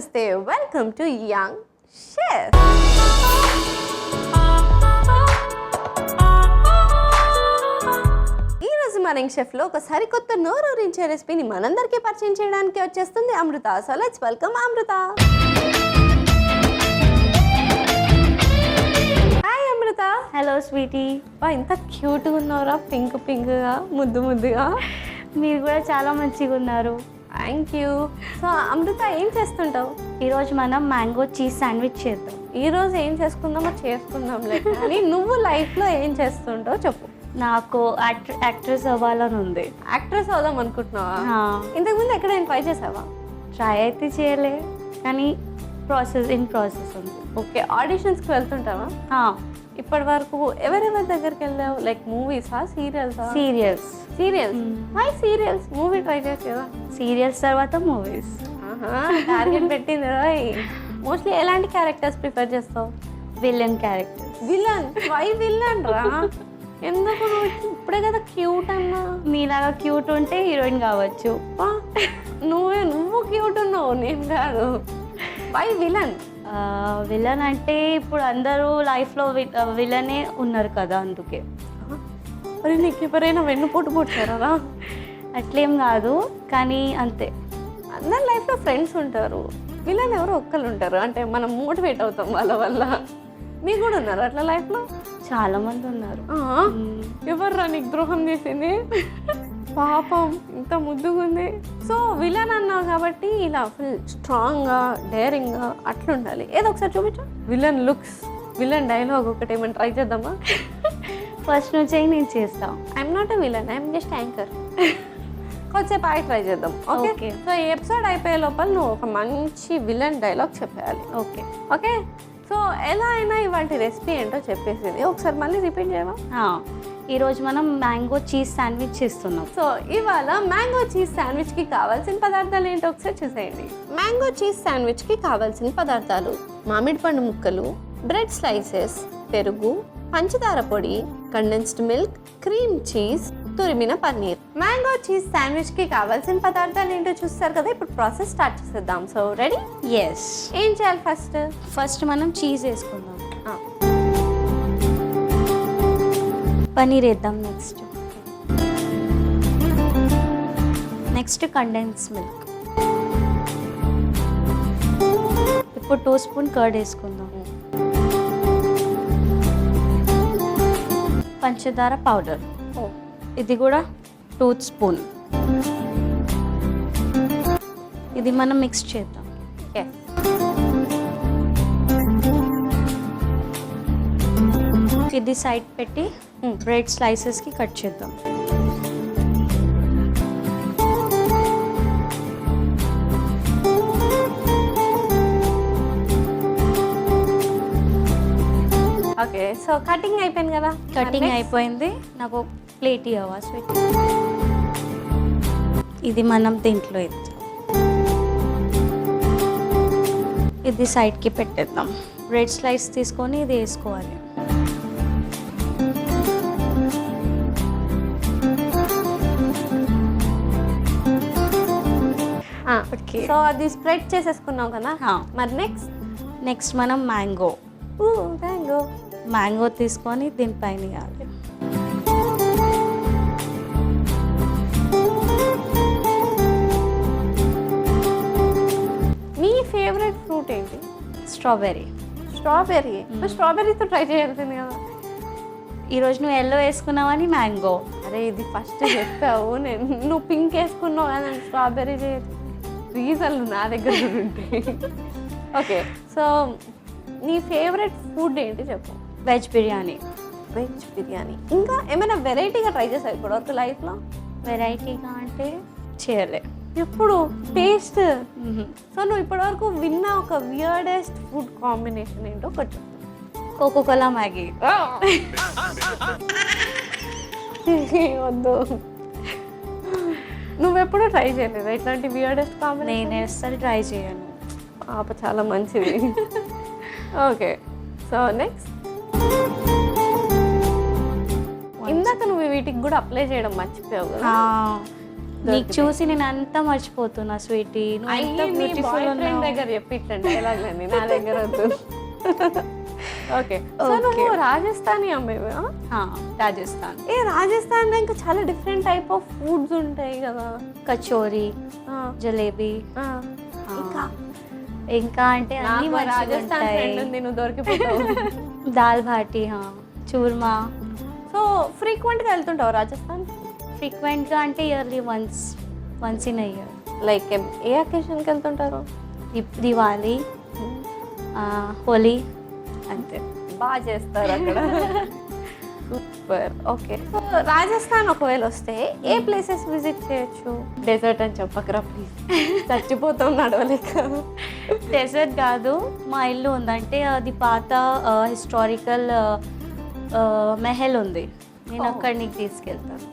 నమస్తే welcome to young chef. ఈరోజు మన యంగ్ షెఫ్లో ఒక సరికొత్త నోరూరించే రెసిపీని మనందరికీ పరిచయం చేయడానికి వచ్చేస్తుంది Amrita. So let's welcome Amrita. Hi Amrita. Hello sweetie. ఇంత క్యూట్గా ఉన్నారా, పింక్ పింక్గా, ముద్దు ముద్దుగా. మీరు కూడా చాలా మంచిగా ఉన్నారు. Thank you. సో అమృత, ఏం చేస్తుంటావు? ఈరోజు మనం మ్యాంగో చీజ్ శాండ్విచ్ చేద్దాం. ఈరోజు ఏం చేసుకుందామో చేసుకుందాంలే, కానీ నువ్వు లైఫ్లో ఏం చేస్తుంటావు చెప్పు. నాకు యాక్ట్రెస్ అవ్వాలని ఉంది. యాక్ట్రెస్ అవుదాం అనుకుంటున్నావా? ఇంతకుముందు ఎక్కడైనా ట్రై చేసావా? ట్రై అయితే చేయలే, కానీ ఇన్ ప్రాసెస్ ఉంది. ఓకే, ఆడిషన్స్కి వెళ్తుంటావా? ఇప్పటి వరకు ఎవరెవరి దగ్గరికి వెళ్ళావు? లైక్ మూవీసా, సీరియల్సా? Serials. Why serials? Movie try చేసి కదా. సీరియల్స్ తర్వాత మూవీస్. టార్గెట్ పెట్టింది. మోస్ట్లీ ఎలాంటి క్యారెక్టర్స్ ప్రిఫర్ చేస్తావు? Villain character. Villain? Why villain రా? ఎందుకు? ఇప్పుడే కదా క్యూట్ అన్నా. మీలాగా క్యూట్ ఉంటే హీరోయిన్ కావచ్చు. నువ్వు క్యూట్ ఉన్నావు, నేను కాదు. Why villain? విలన్ అంటే ఇప్పుడు అందరూ లైఫ్లో విలనే ఉన్నారు కదా, అందుకే. మరి నీకు ఎవరైనా వెన్నుపోటు పుట్టారా? అట్లేం కాదు, కానీ అంతే. అందరి లైఫ్లో ఫ్రెండ్స్ ఉంటారు, విలన్ ఎవరో ఒక్కరు ఉంటారు. అంటే మనం మోటివేట్ అవుతాం వాళ్ళ వల్ల. మీకు కూడా ఉన్నారు అట్లా లైఫ్లో? చాలా మంది ఉన్నారు. ఎవర్రా నీకు ద్రోహం చేసింది? పాపం, ఇంత ముద్దుగా ఉంది. సో విలన్ అన్నావు కాబట్టి ఇలా ఫుల్ స్ట్రాంగ్గా, డేరింగ్గా అట్లా ఉండాలి. ఏదో ఒకసారి చూపించు. విలన్ లుక్స్, విలన్ డైలాగ్ ఒకటి ఏమైనా ట్రై చేద్దామా? ఫస్ట్ నుంచి నేను చేస్తాను. I'm not a villain, I'm just anchor. కొంచెంసేపు ఆగి ట్రై చేద్దాం. ఓకే. సో ఈ ఎపిసోడ్ అయిపోయే లోపల నువ్వు ఒక మంచి విలన్ డైలాగ్ చెప్పేయాలి. ఓకే. సో ఎలా అయినా ఇవాళ రెసిపీ ఏంటో చెప్పేసింది, ఒకసారి మళ్ళీ రిపీట్ చేయవా? ఈరోజు మనం మ్యాంగో చీజ్ శాండ్విచ్ చేస్తున్నాం. సో ఇవాళ మ్యాంగో చీజ్ శాండ్విచ్కి కావాల్సిన పదార్థాలు ఏంటో ఒకసారి చూసేయండి. మ్యాంగో చీజ్ శాండ్విచ్కి కావాల్సిన పదార్థాలు: మామిడి పండు ముక్కలు, బ్రెడ్ స్లైసెస్, పెరుగు, పంచదార పొడి, కండెన్స్డ్ మిల్క్, క్రీమ్ చీజ్, తురిమిన పన్నీర్. మ్యాంగో చీజ్ శాండ్విచ్కి కావాల్సిన పదార్థాలు ఏంటో చూస్తారు కదా. ఇప్పుడు ప్రాసెస్ స్టార్ట్ చేసేద్దాం. So ready? ఎస్. ఏం చేయాలి? ఫస్ట్ మనం చీజ్ వేసుకుందాం. పన్నీర్ వేద్దాం. Next condense milk. ఇప్పుడు 2 స్పూన్ కర్డ్ వేసుకుందాం. పంచదార పౌడర్, ఇది కూడా 2 స్పూన్. ఇది మనం మిక్స్ చేద్దాం. ఇది సైడ్ పెట్టి బ్రెడ్ స్లైసెస్కి కట్ చేద్దాం. ఓకే. సో కటింగ్ అయిపోయింది కదా? కటింగ్ అయిపోయింది. నాకు ప్లేట్ ఇవ్వవా స్వీట్? ఇది మనం దీంట్లో వేద్దాం. ఇది సైడ్కి పెట్టేద్దాం. బ్రెడ్ స్లైస్ తీసుకొని ఇది వేసుకోవాలి. ఓకే. సో అది స్ప్రెడ్ చేసేసుకున్నాం కదా. మరి నెక్స్ట్ మనం మ్యాంగో తీసుకొని దీనిపైన వేయాలి. మీ ఫేవరెట్ ఫ్రూట్ ఏంటి? స్ట్రాబెర్రీ. స్ట్రాబెర్రీతో ట్రై చేయాల్సింది కదా. ఈరోజు నువ్వు ఎల్లో వేసుకున్నావని మ్యాంగో. అరే ఇది ఫస్ట్ చెప్పావు, నువ్వు పింక్ వేసుకున్నావు కదా. స్ట్రాబెర్రీ రీజన్లు నా దగ్గర ఉంటాయి. ఓకే. సో నీ ఫేవరెట్ ఫుడ్ ఏంటి చెప్పు. వెజ్ బిర్యానీ. ఇంకా ఏమైనా వెరైటీగా ట్రై చేసావు ఇప్పుడు వరకు లైఫ్లో? వెరైటీగా అంటే చేయలే ఎప్పుడు. టేస్ట్. సో నువ్వు ఇప్పటివరకు విన్న ఒక వియర్డెస్ట్ ఫుడ్ కాంబినేషన్ ఏంటో ఒకటి. Coca Cola Maggi. వద్దు, నువ్వెప్పుడు ట్రై చేయలేదు ఇట్లాంటి వియర్డెస్ట్ కాంబినేషన్? నేను అసలు ట్రై చేయను. పాప చాలా మంచిది. ఓకే. సో నెక్స్ట్, ఇందాక నువ్వు వీటికి కూడా అప్లై చేయడం మర్చిపోయావు కదా. నీకు చూసి నేను అంతా మర్చిపోతున్నా స్వీటీ. నువ్వు ఎంత బ్యూటిఫుల్ ఉన్నావు. దగ్గర చెప్పిట్లండి డైలాగ్లన్నీ నా దగ్గర వద్దు. ఓకే, సో నువ్వు రాజస్థానీ అమ్మేవా? రాజస్థాన్. రాజస్థాన్ ఇంకా చాలా డిఫరెంట్ టైప్ ఆఫ్ ఫుడ్స్ ఉంటాయి కదా. కచోరీ, జలేబీ, ఇంకా అంటే అన్ని రాజస్థాన్ ఫ్రెండ్ ఉంది, నువ్వు దొరికిపోతావు. దాల్ బాటీ, చూర్మా. సో ఫ్రీక్వెంట్గా వెళ్తుంటావు రాజస్థాన్? ఫ్రీక్వెంట్గా అంటే yearly once in year. Like ఏ అకేషన్కి వెళ్తుంటారు? దివాళీ, హోలీ, అంతే. బాగా చేస్తారు అక్కడ. సూపర్. ఓకే, సో రాజస్థాన్ ఒకవేళ వస్తే ఏ ప్లేసెస్ విజిట్ చేయొచ్చు? డెజర్ట్ అని చెప్పకరా ప్లీజ్, చచ్చిపోతాం నడవలేక. డెజర్ట్ కాదు, మా ఇల్లు ఉందంటే అది పాత హిస్టారికల్ మెహల్ ఉంది. నేను అక్కడ నీకు తీసుకెళ్తాను.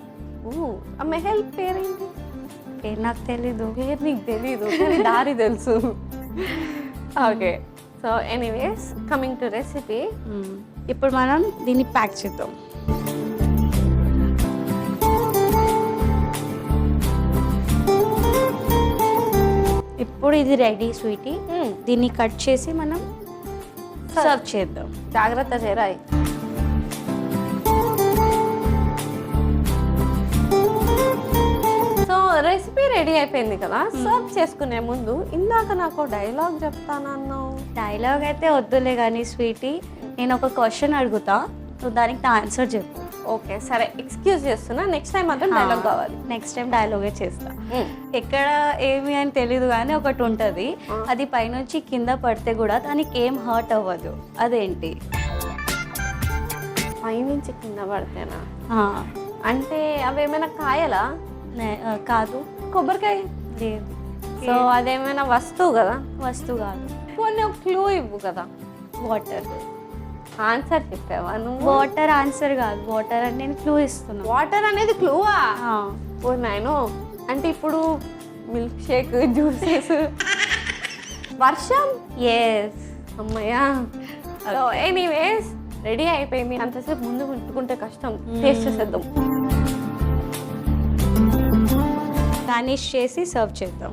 ఆ మెహల్ పేరేంటి? పేరు నాకు తెలీదు. పేరు నీకు తెలీదు కానీ దారి తెలుసు. Okay, so anyways coming to recipe. ఇప్పుడు మనం దీన్ని ప్యాక్ చేద్దాం. ఇప్పుడు ఇది రెడీ స్వీటీ. దీన్ని కట్ చేసి మనం సర్వ్ చేద్దాం. జాగ్రత్త చేరాయి. సో రెసిపీ రెడీ అయిపోయింది కదా. సర్వ్ చేసుకునే ముందు ఇందాక నాకు డైలాగ్ చెప్తానన్నావు. డైలాగ్ అయితే వద్దులే కానీ స్వీటీ, నేను ఒక క్వశ్చన్ అడుగుతా, నువ్వు దానికి నా ఆన్సర్ చెప్పు. ఓకే సరే, ఎక్స్క్యూజ్ చేస్తున్నా. నెక్స్ట్ టైం మాత్రం డైలాగ్ కావాలి. నెక్స్ట్ టైం డైలాగే చేస్తా. ఎక్కడ ఏమి అని తెలీదు కానీ ఒకటి ఉంటుంది, అది పైనుంచి కింద పడితే కూడా దానికి ఏం హర్ట్ అవ్వదు. అదేంటి? పైనుంచి కింద పడితేనా? అంటే అవి ఏమైనా కాయలా? కాదు. కొబ్బరికాయ లేదు. సో అదేమైనా వస్తువు కదా? వస్తువు కాదు. కొన్ని ఒక క్లూ ఇవ్వు కదా. వాటర్. ఆన్సర్ చెప్పావా నువ్వు? వాటర్ ఆన్సర్ కాదు, వాటర్ అని నేను క్లూ ఇస్తున్నా. వాటర్ అనేది క్లూవా? ఓ నాయనో, అంటే ఇప్పుడు మిల్క్ షేక్, జ్యూసెస్, వర్షం. ఎస్. అమ్మయ్యా. సో ఎనీవేస్ రెడీ అయిపోయింది. అంతసేపు ముందు ముట్టుకుంటే కష్టం. టేస్ట్ చేసేద్దాం. గార్నిష్ చేసి సర్వ్ చేద్దాం.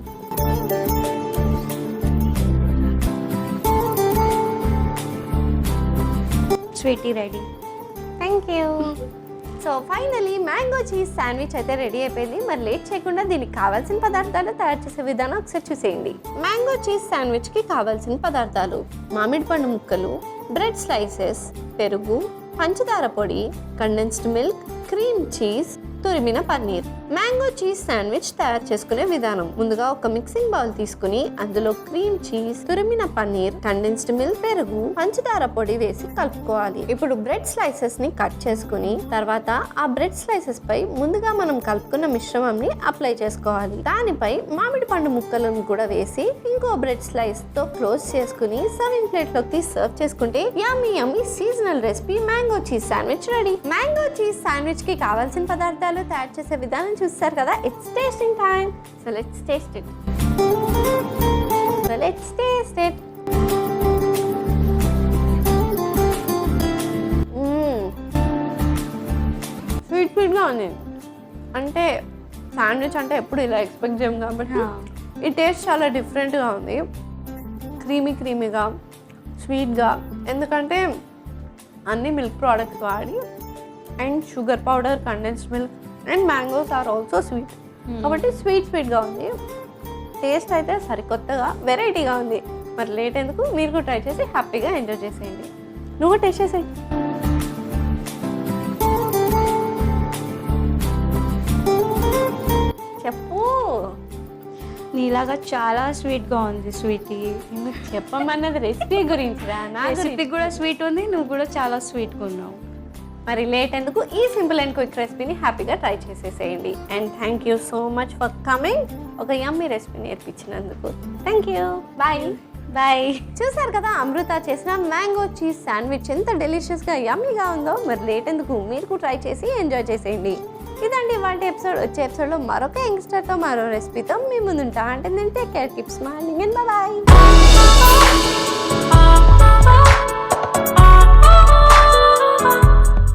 Sweetie ready. Thank you. So finally mango cheese sandwich అయితే రెడీ అయిపోయింది. మరి లేట్ చేయకుండా దీనికి కావాల్సిన పదార్థాలు తయారు చేసే విధానం ఒకసారి చూసేయండి. మ్యాంగో చీజ్ శాండ్విచ్కి కావాల్సిన పదార్థాలు: మామిడి పండు ముక్కలు, బ్రెడ్ స్లైసెస్, పెరుగు, పంచదార పొడి, కండెన్స్డ్ మిల్క్, క్రీమ్ చీజ్, తురిమిన పన్నీర్. మ్యాంగో చీజ్ శాండ్విచ్ తయారు చేసుకునే విధానం: ముందుగా ఒక మిక్సింగ్ బౌల్ తీసుకుని అందులో క్రీమ్ చీజ్, తురిమిన పన్నీర్, కండెన్స్డ్ మిల్క్, పెరుగు, పంచదార పొడి వేసి కలుపుకోవాలి. ఇప్పుడు బ్రెడ్ స్లైసెస్ ని కట్ చేసుకుని తర్వాత ఆ బ్రెడ్ స్లైసెస్ పై ముందుగా మనం కలుపుకున్న మిశ్రమంని అప్లై చేసుకోవాలి. దానిపై మామిడి పండు ముక్కలను కూడా వేసి ఇంకో బ్రెడ్ స్లైస్ తో క్లోజ్ చేసుకుని సర్వింగ్ ప్లేట్ లోకి సర్వ్ చేసుకుంటే yummy yummy seasonal recipe mango cheese sandwich ready. Mango cheese sandwich కి కావాల్సిన పదార్థాలు తయారు చేసే విధానం చూస్తారు కదా. It's tasting time. So let's taste it. Sweet స్వీట్గా ఉంది. అంటే శాండ్విచ్ అంటే ఎప్పుడు ఇలా ఎక్స్పెక్ట్ చేయం కాబట్టి ఈ టేస్ట్ చాలా డిఫరెంట్గా ఉంది. క్రీమీగా, స్వీట్గా, ఎందుకంటే అన్ని మిల్క్ ప్రోడక్ట్స్ వాడి and sugar powder, condensed milk and mangoes are also sweet కాబట్టి స్వీట్గా ఉంది. టేస్ట్ అయితే సరికొత్తగా వెరైటీగా ఉంది. మరి లేట్ ఎందుకు, మీరు కూడా ట్రై చేసి హ్యాపీగా ఎంజాయ్ చేసేయండి. నువ్వు టేస్ట్ చేసేయి. చెప్పు. నీలాగా చాలా స్వీట్గా ఉంది స్వీటీ. ఎందుకు చెప్పమన్నది రెసిపీ గురించి రా. నా రెసిపీ కూడా స్వీట్ ఉంది, నువ్వు కూడా చాలా స్వీట్గా ఉన్నావు. మరి లేట్ ఎందుకు, ఈ సింపుల్ అండ్ క్విక్ రెసిపీని హ్యాపీగా ట్రై చేసేసేయండి. And thank you so much for coming. ఒక యమ్మీ రెసిపీ నేర్పించినందుకు థ్యాంక్ యూ. బాయ్. చూసారు కదా అమృత చేసిన మ్యాంగో చీజ్ శాండ్విచ్ ఎంత డెలిషియస్గా యమ్మీగా ఉందో. మరి లేట్ ఎందుకు, మీరు కూడా ట్రై చేసి ఎంజాయ్ చేసేయండి. ఇదండి ఇవాళ ఎపిసోడ్. వచ్చే ఎపిసోడ్లో మరొక యంగ్స్టర్తో మరో రెసిపీతో మీ ముందుంటా. అంటే take care, keep smiling and bye.